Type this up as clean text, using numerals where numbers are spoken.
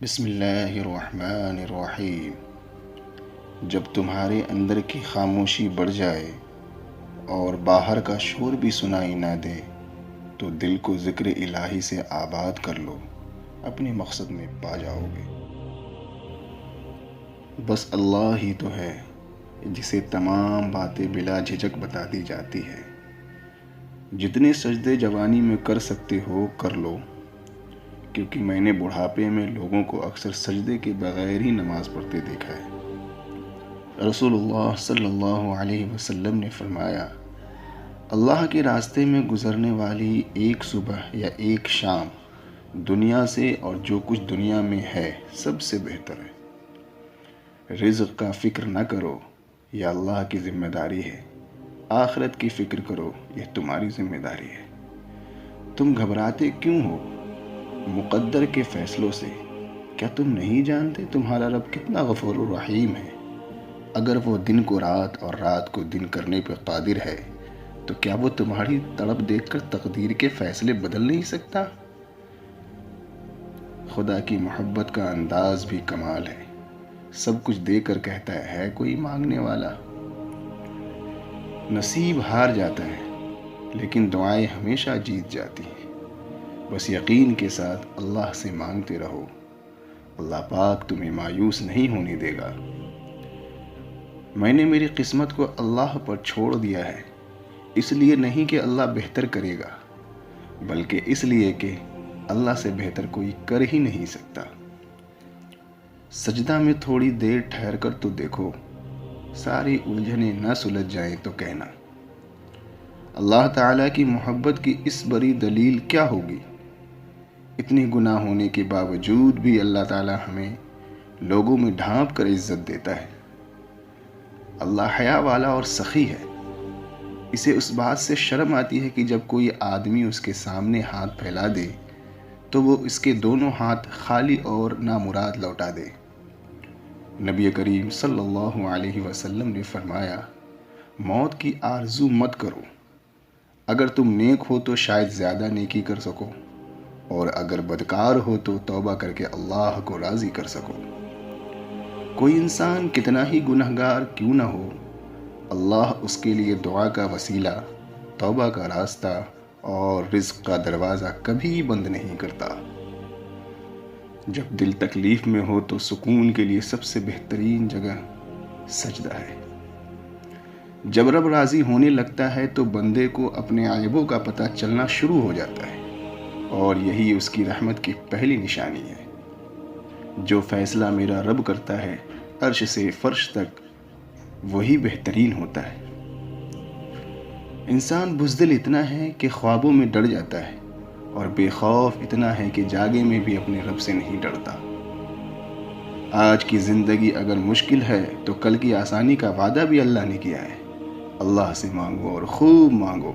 بسم اللہ الرحمن الرحیم۔ جب تمہارے اندر کی خاموشی بڑھ جائے اور باہر کا شور بھی سنائی نہ دے تو دل کو ذکر الہی سے آباد کر لو، اپنے مقصد میں پا جاؤ گے۔ بس اللہ ہی تو ہے جسے تمام باتیں بلا جھجک بتا دی جاتی ہے۔ جتنے سجدے جوانی میں کر سکتے ہو کر لو، کیونکہ میں نے بڑھاپے میں لوگوں کو اکثر سجدے کے بغیر ہی نماز پڑھتے دیکھا ہے۔ رسول اللہ صلی اللہ علیہ وسلم نے فرمایا، اللہ کے راستے میں گزرنے والی ایک صبح یا ایک شام دنیا سے اور جو کچھ دنیا میں ہے سب سے بہتر ہے۔ رزق کا فکر نہ کرو، یہ اللہ کی ذمہ داری ہے۔ آخرت کی فکر کرو، یہ تمہاری ذمہ داری ہے۔ تم گھبراتے کیوں ہو مقدر کے فیصلوں سے؟ کیا تم نہیں جانتے تمہارا رب کتنا غفور و رحیم ہے؟ اگر وہ دن کو رات اور رات کو دن کرنے پہ قادر ہے تو کیا وہ تمہاری تڑپ دیکھ کر تقدیر کے فیصلے بدل نہیں سکتا؟ خدا کی محبت کا انداز بھی کمال ہے۔ سب کچھ دے کر کہتا ہے کوئی مانگنے والا؟ نصیب ہار جاتا ہے لیکن دعائیں ہمیشہ جیت جاتی ہیں۔ بس یقین کے ساتھ اللہ سے مانگتے رہو، اللہ پاک تمہیں مایوس نہیں ہونے دے گا۔ میں نے میری قسمت کو اللہ پر چھوڑ دیا ہے، اس لیے نہیں کہ اللہ بہتر کرے گا، بلکہ اس لیے کہ اللہ سے بہتر کوئی کر ہی نہیں سکتا۔ سجدہ میں تھوڑی دیر ٹھہر کر تو دیکھو، ساری الجھنیں نہ سلجھ جائیں تو کہنا۔ اللہ تعالیٰ کی محبت کی اس بڑی دلیل کیا ہوگی؟ اتنے گناہ ہونے کے باوجود بھی اللہ تعالیٰ ہمیں لوگوں میں ڈھانپ کر عزت دیتا ہے۔ اللہ حیا والا اور سخی ہے۔ اسے اس بات سے شرم آتی ہے کہ جب کوئی آدمی اس کے سامنے ہاتھ پھیلا دے تو وہ اس کے دونوں ہاتھ خالی اور نامراد لوٹا دے۔ نبی کریم صلی اللہ علیہ وسلم نے فرمایا، موت کی آرزو مت کرو۔ اگر تم نیک ہو تو شاید زیادہ نیکی کر سکو، اور اگر بدکار ہو تو توبہ کر کے اللہ کو راضی کر سکو۔ کوئی انسان کتنا ہی گنہگار کیوں نہ ہو، اللہ اس کے لیے دعا کا وسیلہ، توبہ کا راستہ اور رزق کا دروازہ کبھی بند نہیں کرتا۔ جب دل تکلیف میں ہو تو سکون کے لیے سب سے بہترین جگہ سجدہ ہے۔ جب رب راضی ہونے لگتا ہے تو بندے کو اپنے عیبوں کا پتہ چلنا شروع ہو جاتا ہے، اور یہی اس کی رحمت کی پہلی نشانی ہے۔ جو فیصلہ میرا رب کرتا ہے عرش سے فرش تک، وہی بہترین ہوتا ہے۔ انسان بزدل اتنا ہے کہ خوابوں میں ڈر جاتا ہے، اور بے خوف اتنا ہے کہ جاگے میں بھی اپنے رب سے نہیں ڈرتا۔ آج کی زندگی اگر مشکل ہے تو کل کی آسانی کا وعدہ بھی اللہ نے کیا ہے۔ اللہ سے مانگو اور خوب مانگو،